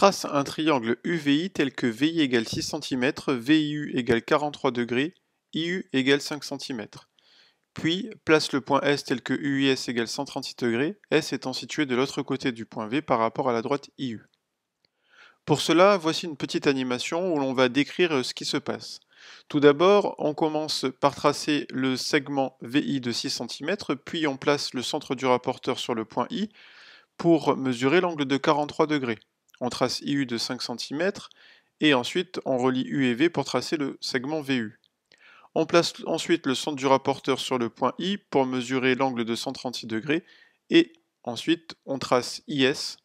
Trace un triangle UVI tel que VI égale 6 cm, VIU égale 43 degrés, IU égale 5 cm. Puis, place le point S tel que UIS égale 136 degrés, S étant situé de l'autre côté du point V par rapport à la droite IU. Pour cela, voici une petite animation où l'on va décrire ce qui se passe. Tout d'abord, on commence par tracer le segment VI de 6 cm, puis on place le centre du rapporteur sur le point I pour mesurer l'angle de 43 degrés. On trace IU de 5 cm et ensuite on relie U et V pour tracer le segment VU. On place ensuite le centre du rapporteur sur le point I pour mesurer l'angle de 136 degrés et ensuite on trace IS,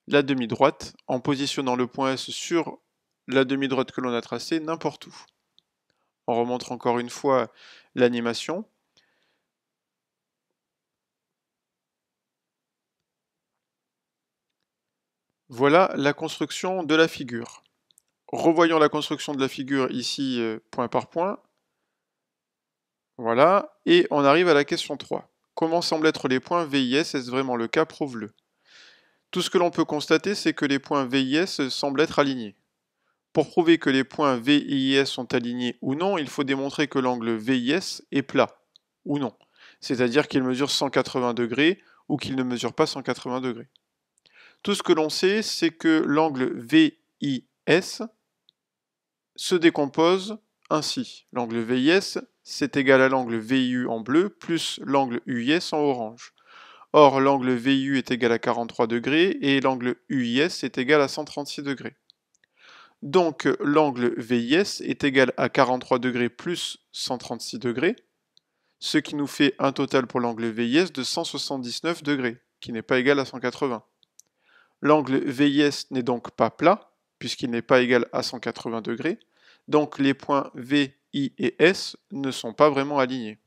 la demi-droite, en positionnant le point S sur la demi-droite que l'on a tracée n'importe où. On remontre encore une fois l'animation. Voilà la construction de la figure. Revoyons la construction de la figure ici point par point. Voilà, et on arrive à la question 3. Comment semblent être les points VIS? Est-ce vraiment le cas? Prouve-le. Tout ce que l'on peut constater, c'est que les points VIS semblent être alignés. Pour prouver que les points V et IS sont alignés ou non, il faut démontrer que l'angle VIS est plat, ou non. C'est-à-dire qu'il mesure 180 degrés ou qu'il ne mesure pas 180 degrés. Tout ce que l'on sait, c'est que l'angle VIS se décompose ainsi. L'angle VIS, c'est égal à l'angle VIU en bleu plus l'angle UIS en orange. Or, l'angle VIU est égal à 43 degrés et l'angle UIS est égal à 136 degrés. Donc, l'angle VIS est égal à 43 degrés plus 136 degrés, ce qui nous fait un total pour l'angle VIS de 179 degrés, qui n'est pas égal à 180. L'angle VIS n'est donc pas plat, puisqu'il n'est pas égal à 180 degrés, donc les points V, I et S ne sont pas vraiment alignés.